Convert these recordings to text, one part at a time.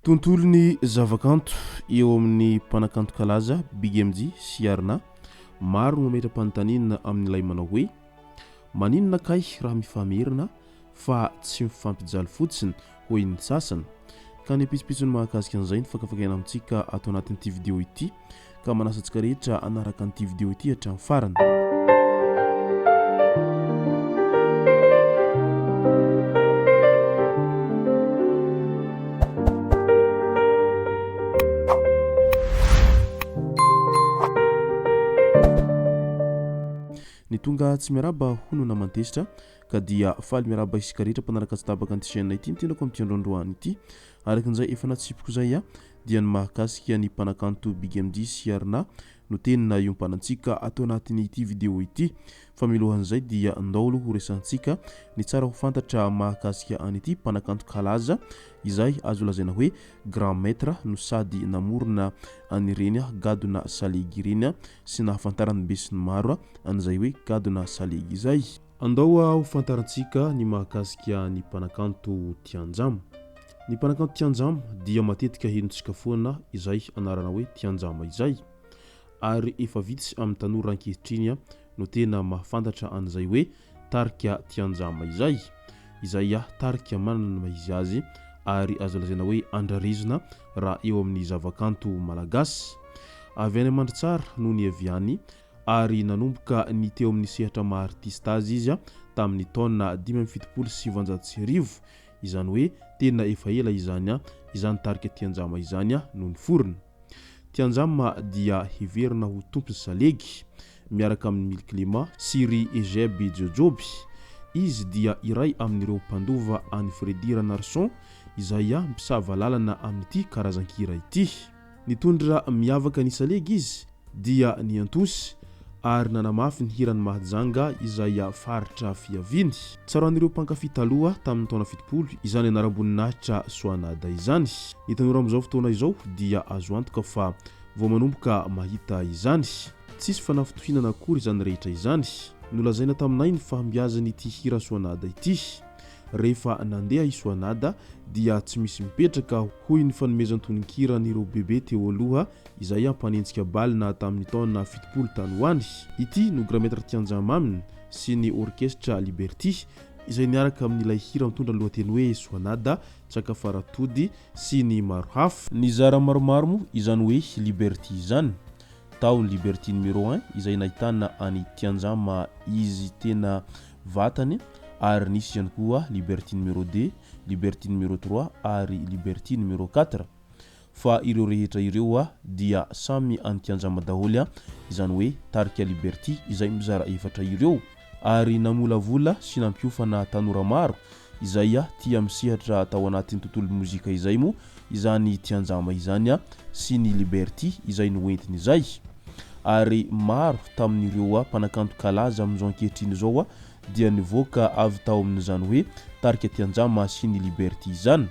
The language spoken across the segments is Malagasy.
Tontolo ny zavakanto eo amin'ny mpanakanto kalaza Big MJ sy Arna maro mametra-panontaniana amin'ilay manao hoe maninona kay raha mifamerina fa tsy mifampijaly fotsiny hoy ny sasany ka ny pisopitsony mahakasika an'izay ny fakafakana amintsika ato anatin'ity vidéo ity ka manasa antsika rehetra anaraka an'ity vidéo ity hatramin'ny farany. Ny tonga tsy miaraba hono na mantesitra ka dia faly miaraba isika rehetra mpanaraka tsy tabaka an'ity chaîne ity nitendako amin'ity androandroany ity arakan'izay efa natsipiko zay dia ny mahakasika ny mpanakanto Big MJ sy Arna no tenina iompanantsika ato anatin'ity vidéo ity fa milohan'izay dia andao aloha ho resantsika ny tsara ho fantatra mahakasika an'ity mpanakanto kalaza izay azo lazaina hoe grand maître no sady namorona anireny gadona salegy ireny sy nahafantarany be sy ny maro an'izay hoe gadona salegy izay. Andao ho fantarantsika ny mahakasika ny mpanakanto Tianjama. Ny mpanakanto Tianjama dia matetika henontsika foana izay anarana hoe Tianjama izay ary efa vitsy amin'ny tanora ankehitriny no tena mahafantatra an'izay hoe tarika Tianjama izay tarika manana mahizy azy ary azo lazaina hoe andrarezina raha eo amin'ny zavakanto malagasy. Avy any Mandritsara no ny aviany ary nanomboka ny teo amin'ny sehatra maha-artista azy izy tamin'ny taona 1970 izany hoe tena efa ela izany tarika Tianjama izany no niforona. Tianjama dia heverina ho tompony salegy miaraka amin'ny Mille Clément sy ry Egebe Jojoby. Izy dia iray amin'ireo mpandova any Fredy Ranarson izay mpisava lalana amin'ity karazan-kira ity. Nitondra miavaka ny salegy izy dia ny antosy ary nanamafy ny hirany mahajanga izay faritra fiaviny. Tsaroan'ireo mpankafy taloha tamin'ny taona 70 izany anaram-boninahitra Soanada izany. Ny tanora amin'izao fotoana izao dia azo antoka fa vao manomboka mahita izany. Tsisy fanafitohinana akory izany rehetra izany. Nolazaina taminay ny fahombiazan'ity hira Soanada ity. Rehefa nandeha i Soanada dia tsy misy mipetraka hoy ny fanomezan-tonon-kira n'ireo bebe teo aloha izay mpanenjika balina tamin'ny taona 70 tany hoany. Ity no grand maître Tianjama aminy sy ny orchestre Liberty izay niaraka amin'ilay hira mitondra lohateny hoe Soanada, Tsakafaratody sy ny maro hafa. Ny zara maromaro moa izany hoe Liberty izany. Tao Liberty numéro 1 izay nahitana any Tianjama izy tena vatany ary nisy ihany koa Liberty numéro 2, Liberty numéro 3 ary Liberty numéro 4. Fa ireo rehetra ireo dia samy any Tianjama daholo izany hoe tarika Liberty izay mizara efatra ireo ary namolavola sy nampiofana tanora maro izay tia misehatra tao anatin'ny tontolo mozika izay mo izany Tianjama izany sy ny Liberty izay noentiny izay. Ary maro tamin'ireo mpanakanto kalaza amin'izao ankehitriny izao dia nivoaka avy tao amin'izany hoe tarika Tianjama sy ny Liberty izany.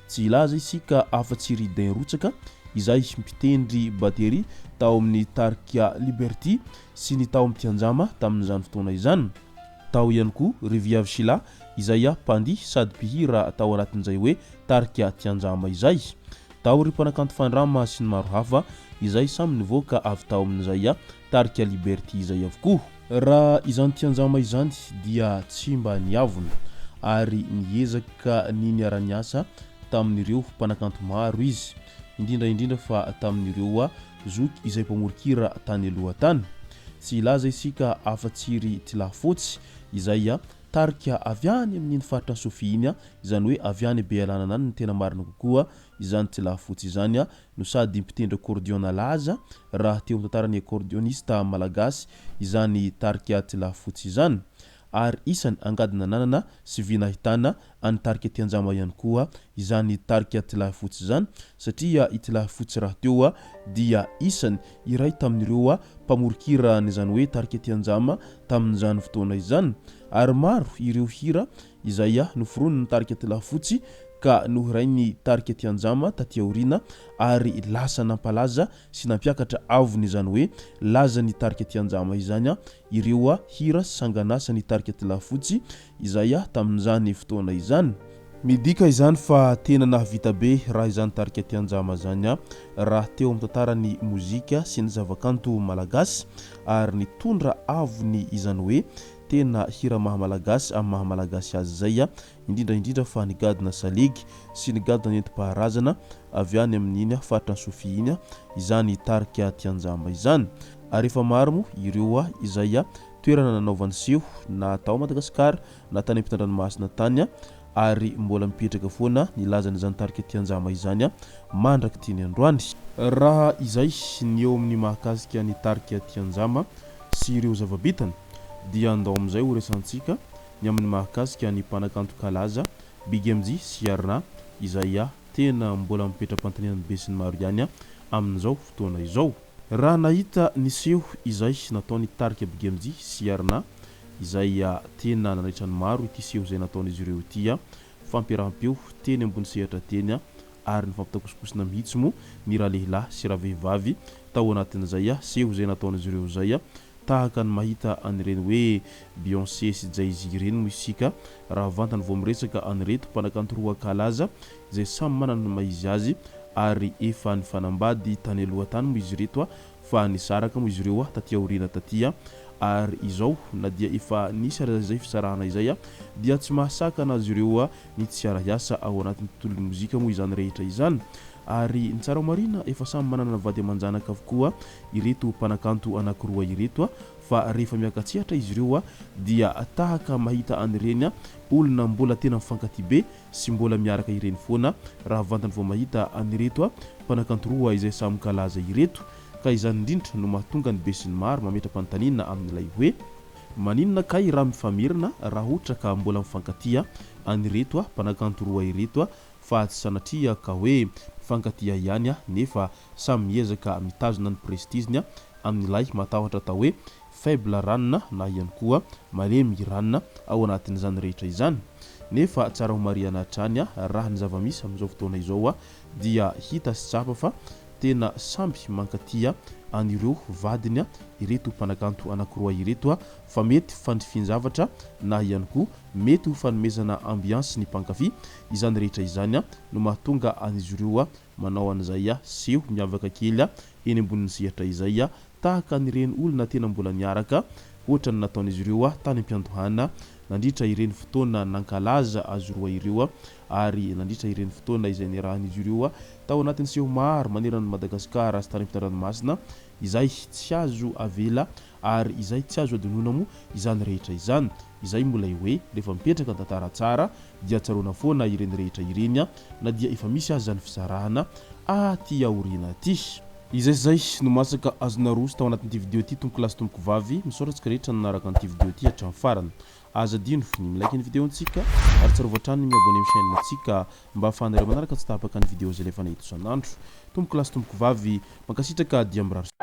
Tsy ilaza isika afa-tsy Ridin Rotsaka izay mpitendry batery tao amin'ny tarika Liberty sy ny tao amin'ny Tianjama tamin'izany fotoana izany. Tao ihany koa Riviave Shila izay mpandihy sady mpihira tao anatin'izay hoe tarika Tianjama izay. Tao ry mpanakanto Fandrama sy ny maro hafa izay samy nivoaka avy tao amin'izay tarika Liberty izay avokoa. Raha izany Tianjama izany dia tsy mba niavona ary niezaka ny niara-niasa tamin'ireo mpanakanto maro izy indrindra fa tamin'ireo zoky izay mpamorikira tany aloha tany. Tsy ilaza isika afa-tsy ry Tilafotsy izay tarika avy any amin'ny faritra Sofia iny izany hoe avy any Bealanana any ny tena marina kokoa izany Tilafotsy izany no sady mpitendry accordion laza raha teo tantaran'ny accordionista malagasy izany tarika Tilafotsy izany ary isany angadina nanana sy vinahitana any tarika Tianjama ihany koa izany tarika Tilafotsy izany satria i Tilafotsy raha teo dia isany iray tamin'ireo mpamorikira n'izany hoe tarika Tianjama tamin'izany fotoana izany ary maro ireo hira izay noforoniny tarika Tilafotsy ka nohirainy tarika Tianjama taty aorina ary lasa nampalaza sy nampiakatra avony izany hoe laza ny tarika Tianjama izany ireo hira sanganasa ny tarika Tilafotsy izay tamin'izany fotoana izany. midika izany fa tena nahavita be raha izany tarika tianjama zany a raha teo amin'ny tantarany mozika sy ny zavakanto malagasy ary nitondra avony izany hoe tena hira mahamalagasy amin'ny mahamalagasy azy zay a indrindra fa ny gadona saligy sy ny gadona nentim-paharazana avy any amin'iny faritra ny Sofia iny izany tarika tianjama izany ary efa maro mo ireo izay toerana nanaovany seho na tao Madagasikara na tany ampitan-dranomasina tany ary mbola mipetraka foana nilazana izany tarika tianjama izany mandraka tiany androany raha izay ny eo amin'ny mahakasika ny tarika tianjama sy ireo zava-bitany dia andao amin'izay ho resantsika ny amin'ny mahakasika ny mpanakanto kalaza Big MJ sy Arna izay tena mbola mipetra-panontaniana be sy ny maro ihany amin'izao fotoana izao raha nahita ny seho izay nataony tarika Big MJ sy Arna izay tena nanaitra ny maro ity seho izay nataon'izy ireo ity fampiarahampeo teny ambony sehatra teny ary ny fampitakosokosina mihitsy mo ny raha lehilahy sy raha vehivavy tao anatin'izay seho izay nataon'izy ireo zay tahaka ny mahita an'ireny hoe Beyoncé sy Jay-Z ireny mo isika raha vantany vao miresaka an'ireto mpanakanto roa kalaza izay samy manana ny maha-izy azy ary efa ny fanambady tany aloha tany mo izy reto fa nisaraka mo izy ireo taty aoriana taty ary izao na dia efa nisy izay fisarahana izay dia tsy mahasaka anazy ireo ny tsiara hiasa ao anatin'ny tontolon'ny mozika mo izany rehetra izany ary ny tsara marina efa samy manana vady amanjanaka avokoa ireto mpanakanto anankiroa ireto fa rehefa miakatsihatra izy ireo dia tahaka mahita an'ireny olona mbola tena mifankaty be sy mbola miaraka ireny foana raha vantany vao mahita an'ireto mpanakanto roa izay samy kalaza ireto ka izany indrindra no mahatonga ny be sy ny maro mametra-panontaniana amin'ilay hoe maninona kay raha mifamirina raha ohatra ka mbola mifankatia an'ireto mpanakanto roa ireto fa tsy sanatria ka hoe mifankatia ihany nefa samy miezaka mitazona ny prestigeny amin'ilay matahotra atao hoe faible ranona na ihany koa malemy ranona ao anatin'izany rehetra izany nefa tsara ho mariana hatrany raha ny zava-misy amin'izao fotoana izao dia hita sy tsapa fa tena samby mankatia an'ireo vadiny ireto mpanakanto anankiroa ireto fa mety fandrifian-javatra na ihany koa mety ho fanomezana ambiance ny mpankafy izany rehetra izany no mahatonga an'izy ireo manao an'izay seho miavaka kely eny ambonin'ny sehatra izay tahaka an'ireny olona tena mbola niaraka ohatra ny nataon'izy ireo tany am-piandohana nandritra ireny fotoana nankalaza azy roa ireo ary nandritra ireny fotoana izay niarahan'izy ireo tao anatin'ny seho maro manerana ny Madagasikara sy tany ampitan-dranomasina izay tsy azo avela ary izay tsy azo adinona mo izany rehetra izany izay mbola hoe rehefa mipetraka ny tantara tsara dia tsaroana foana ireny rehetra ireny na dia efa misy azy zany fisarahana aty aoriana aty izay no masaka azona roso tao anatin'ity video ity tompoko lasy tompoko vavy misoratsika rehetra nanaraka an'ity video ity hatramin'ny farany aza dino ny milaiky ny video antsika ary tsara voatrany ny miabone amin'ny chaîne antsika mba ahafahanareo manaraka tsy tapaka ny video zay lefa nahita isan'andro tompoko lasy tompoko vavy mankasitraka dia mirary